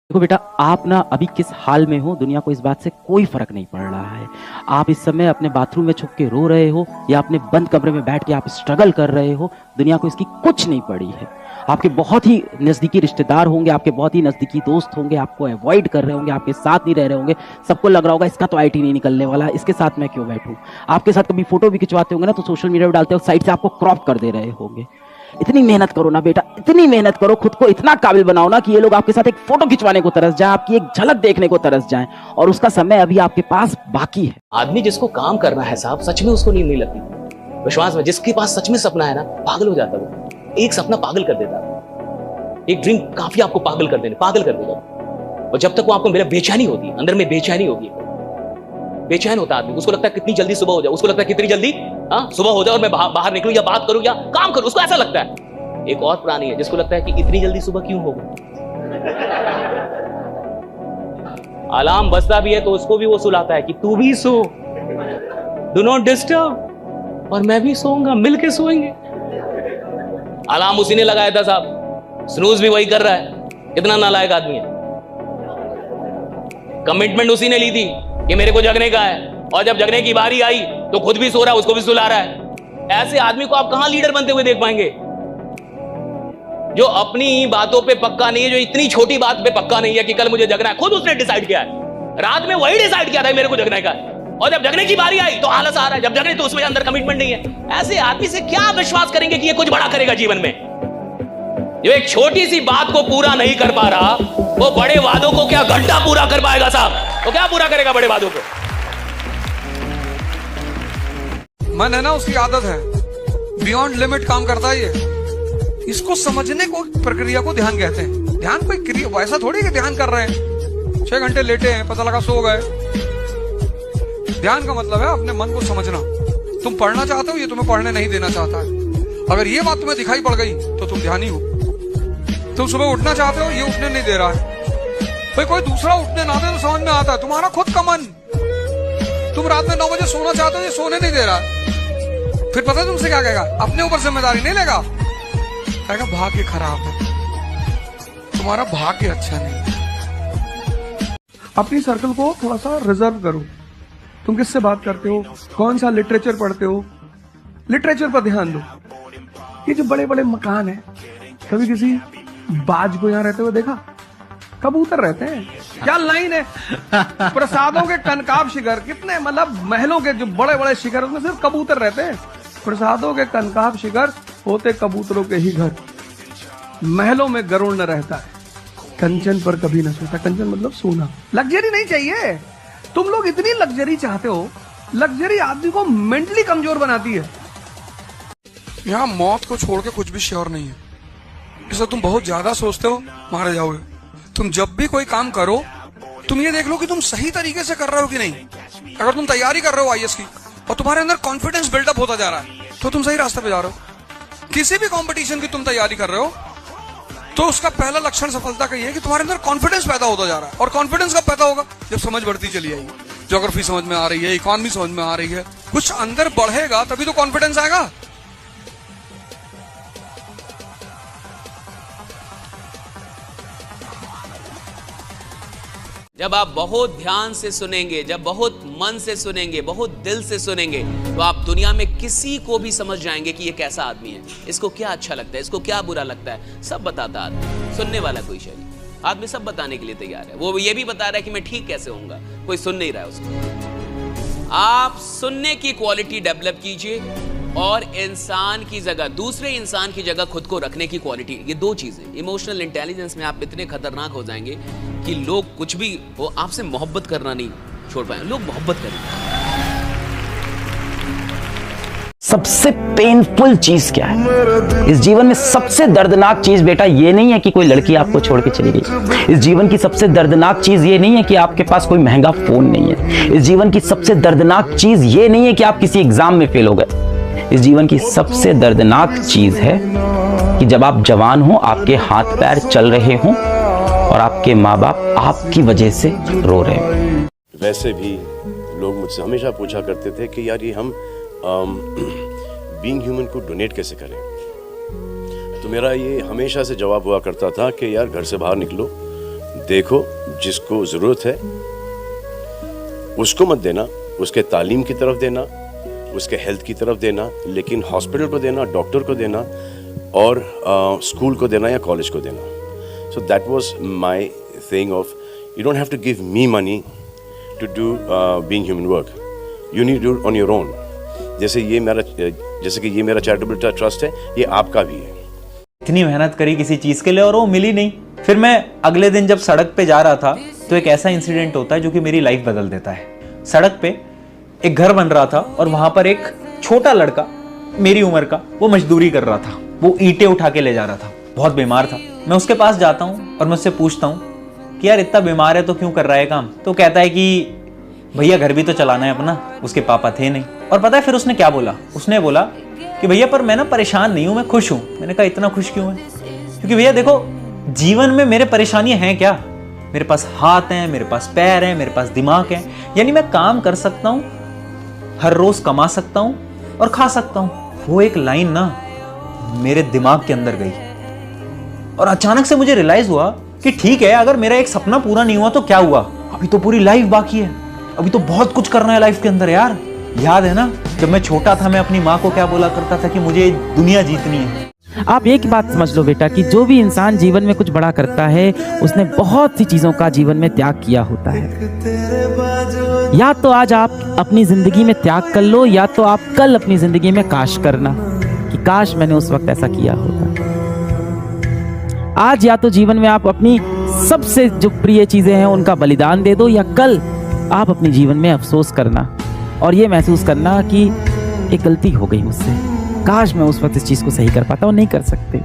देखो बेटा, आप ना अभी किस हाल में हो दुनिया को इस बात से कोई फर्क नहीं पड़ रहा है। आप इस समय अपने बाथरूम में छुप के रो रहे हो या अपने बंद कमरे में बैठ के आप स्ट्रगल कर रहे हो, दुनिया को इसकी कुछ नहीं पड़ी है। आपके बहुत ही नज़दीकी रिश्तेदार होंगे, आपके बहुत ही नज़दीकी दोस्त होंगे, आपको अवॉइड कर रहे होंगे, आपके साथ नहीं रह रहे होंगे। सबको लग रहा होगा इसका तो आईटी नहीं निकलने वाला, इसके साथ मैं क्यों बैठूं। आपके साथ कभी फोटो भी खिंचवाते होंगे ना तो सोशल मीडिया पर डालते हो, साइड से आपको क्रॉप कर दे रहे होंगे। इतनी मेहनत करो ना बेटा, इतनी मेहनत करो, खुद को इतना काबिल बनाओ ना कि ये लोग आपके साथ एक फोटो खिंचवाने को तरस जाए, आपकी एक झलक देखने को तरस जाए, और उसका समय अभी आपके पास बाकी है। आदमी जिसको काम करना है साहब, सच में उसको नींद नहीं लगती। विश्वास में जिसके पास सच में सपना है ना, पागल हो जाता है वो। एक सपना पागल कर देता है, एक ड्रीम काफी आपको पागल कर देगा। और जब तक वो आपको मेरा बेचैनी होती है, अंदर में बेचैनी होगी, बेचैन होता आदमी। उसको लगता है कितनी जल्दी सुबह हो जाए, उसको लगता है कितनी जल्दी सुबह हो जाए और मैं बाहर निकलूं या बात करूं या काम करूं, उसको ऐसा लगता है। एक और प्राणी है जिसको लगता है कि इतनी जल्दी सुबह क्यों होगा। अलार्म बजता भी है तो उसको भी वो सुलाता है कि तू भी सो, डू नॉट डिस्टर्ब, और मैं भी सोऊंगा, मिलके सोएंगे। अलार्म उसी ने लगाया था साहब, स्नूज भी वही कर रहा है। कितना नालायक आदमी है। कमिटमेंट उसी ने ली थी कि मेरे को जगने का है, और जब जगने की बारी आई तो खुद भी सो रहा है, उसको भी सुला रहा है। ऐसे आदमी को आप कहां लीडर बनते हुए देख पाएंगे, जो अपनी बातों पे पक्का नहीं है, जो इतनी छोटी बात पे पक्का नहीं है कि कल मुझे जगना है। खुद उसने डिसाइड किया है, रात में वही डिसाइड किया था मेरे को जगने का है, और जब जगने की बारी आई तो आलस आ रहा है। जब जगने तो उसमें अंदर कमिटमेंट नहीं है। ऐसे आदमी से क्या विश्वास करेंगे कि ये कुछ बड़ा करेगा जीवन में। जो एक छोटी सी बात को पूरा नहीं कर पा रहा, वो बड़े वादों को क्या घंटा पूरा कर पाएगा साहब। वो क्या पूरा करेगा बड़े वादों को। मन है ना, उसकी आदत है, बियॉन्ड लिमिट काम करता है ये। इसको समझने को, प्रक्रिया को ध्यान कहते हैं। ध्यान कोई क्रिया वैसा थोड़ी कि ध्यान कर रहे हैं, 6 घंटे लेटे हैं, पता लगा सो गए। ध्यान का मतलब है अपने मन को समझना। तुम पढ़ना चाहते हो, ये तुम्हें पढ़ने नहीं देना चाहता है। अगर ये बात तुम्हें दिखाई पड़ गई तो तुम ध्यानी हो। तुम सुबह उठना चाहते हो, ये उठने नहीं दे रहा है। भाई कोई दूसरा उठने ना दे तो समझ में आता है, तुम्हारा खुद का मन। तुम रात में 9 बजे सोना चाहते हो, ये सोने नहीं दे रहा। फिर पता है तुमसे क्या कहेगा, अपने ऊपर जिम्मेदारी नहीं लेगा, कहेगा भाग्य खराब है, तुम्हारा भाग्य अच्छा नहीं। अपनी सर्कल को थोड़ा सा रिजर्व करो। तुम किससे बात करते हो, कौन सा लिटरेचर पढ़ते हो, लिटरेचर पर ध्यान दो। ये जो बड़े बड़े मकान है, कभी किसी बाज को यहाँ रहते हुए देखा? कबूतर रहते हैं। क्या लाइन है, प्रसादों के कनकाब शिखर, कितने मतलब महलों के जो बड़े बड़े शिखर, उसमें सिर्फ कबूतर रहते हैं। प्रसादों के कनकाब शिखर होते कबूतरों के ही घर। महलों में गरुड़ न रहता है, कंचन पर कभी न सोता। कंचन मतलब सोना। लग्जरी नहीं चाहिए। तुम लोग इतनी लग्जरी चाहते हो, लग्जरी आदमी को मेंटली कमजोर बनाती है। यहाँ मौत को छोड़ के कुछ भी श्योर नहीं है, इसलिए तुम बहुत ज्यादा सोचते हो, मारे जाओगे। तुम जब भी कोई काम करो, तुम ये देख लो कि तुम सही तरीके से कर रहे हो कि नहीं। अगर तुम तैयारी कर रहे हो आईएएस की और तुम्हारे अंदर कॉन्फिडेंस बिल्डअप होता जा रहा है, तो तुम सही रास्ते पे जा रहे हो। किसी भी कंपटीशन की तुम तैयारी कर रहे हो तो उसका पहला लक्षण सफलता का ये है कि तुम्हारे अंदर कॉन्फिडेंस पैदा होता जा रहा है। और कॉन्फिडेंस कब पैदा होगा? जब समझ बढ़ती चली आएगी, ज्योग्राफी समझ में आ रही है, इकोनॉमी समझ में आ रही है, कुछ अंदर बढ़ेगा तभी तो कॉन्फिडेंस आएगा। जब आप बहुत ध्यान से सुनेंगे, जब बहुत मन से सुनेंगे, बहुत दिल से सुनेंगे, तो आप दुनिया में किसी को भी समझ जाएंगे कि ये कैसा आदमी है, इसको क्या अच्छा लगता है, इसको क्या बुरा लगता है, सब बताता आदमी। सुनने वाला कोई शय नहीं, आदमी सब बताने के लिए तैयार है। वो ये भी बता रहा है कि मैं ठीक कैसे होऊंगा, कोई सुन नहीं रहा है उसको। आप सुनने की क्वालिटी डेवलप कीजिए और इंसान की जगह, दूसरे इंसान की जगह खुद को रखने की क्वालिटी, ये दो चीजें। इमोशनल इंटेलिजेंस में आप इतने खतरनाक हो जाएंगे कि लोग कुछ भी हो, आपसे मोहब्बत करना नहीं छोड़ पाएंगे, लोग मोहब्बत करेंगे। सबसे पेनफुल चीज क्या है इस जीवन में? सबसे दर्दनाक चीज बेटा ये नहीं है कि कोई लड़की आपको छोड़ के चली गई। इस जीवन की सबसे दर्दनाक चीज ये नहीं है कि आपके पास कोई महंगा फोन नहीं है। इस जीवन की सबसे दर्दनाक चीज ये नहीं है कि आप किसी एग्जाम में फेल हो गए। इस जीवन की सबसे दर्दनाक चीज है कि जब आप जवान हो, आपके हाथ पैर चल रहे हों और आपके माँ बाप आपकी वजह से रो रहे हों। वैसे भी लोग मुझसे हमेशा पूछा करते थे कि यार ये हम बीइंग ह्यूमन को डोनेट कैसे करें। तो मेरा ये हमेशा से जवाब हुआ करता था कि यार घर से बाहर निकलो, देखो, जिसको ज़रूरत है उसको मत देना, उसके तालीम की तरफ देना, उसके हेल्थ की तरफ देना, लेकिन हॉस्पिटल को देना, डॉक्टर को देना और स्कूल को देना या कॉलेज को देना. So that was my thing of, you don't have to give me money to do being human work. You need to do it on your own. जैसे कि ये मेरा चैरिटेबल ट्रस्ट है, ये आपका भी है. इतनी मेहनत करी किसी चीज के लिए और वो मिली नहीं. फिर मैं अगले दिन जब सड़क पे जा रहा था तो एक ऐसा इंसिडेंट होता है जो कि मेरी लाइफ बदल देता है. सड़क पे एक घर बन रहा था और वहां पर एक छोटा लड़का मेरी उम्र का वो मजदूरी कर रहा था. वो ईंटें उठा के ले जा रहा था, बहुत बीमार था. मैं उसके पास जाता हूँ और मैं उससे पूछता हूँ कि यार इतना बीमार है तो क्यों कर रहा है काम. तो कहता है कि भैया घर भी तो चलाना है अपना. उसके पापा थे नहीं. और पता है फिर उसने क्या बोला? उसने बोला कि भैया पर मैं ना परेशान नहीं हूँ, मैं खुश हूँ. मैंने कहा इतना खुश क्यों है? क्योंकि भैया देखो, जीवन में मेरे परेशानियां हैं क्या? मेरे पास हाथ हैं, मेरे पास पैर हैं, मेरे पास दिमाग है. यानी मैं काम कर सकता हूँ, हर रोज कमा सकता हूँ और खा सकता हूँ. वो एक लाइन ना मेरे दिमाग के अंदर गई और अचानक से मुझे रियलाइज हुआ कि ठीक है, अगर मेरा एक सपना पूरा नहीं हुआ तो क्या हुआ, अभी तो पूरी लाइफ बाकी है, अभी तो बहुत कुछ करना है लाइफ के अंदर. यार याद है ना जब मैं छोटा था, मैं अपनी माँ को क्या बोला करता था कि मुझे दुनिया जीतनी है. आप एक बात समझ लो बेटा कि जो भी इंसान जीवन में कुछ बड़ा करता है उसने बहुत सी चीज़ों का जीवन में त्याग किया होता है. या तो आज आप अपनी ज़िंदगी में त्याग कर लो, या तो आप कल अपनी ज़िंदगी में काश करना कि काश मैंने उस वक्त ऐसा किया होता. आज या तो जीवन में आप अपनी सबसे जो प्रिय चीज़ें हैं उनका बलिदान दे दो, या कल आप अपने जीवन में अफसोस करना और ये महसूस करना कि एक गलती हो गई मुझसे, काश मैं उस वक्त इस चीज़ को सही कर पाता और नहीं कर सकते.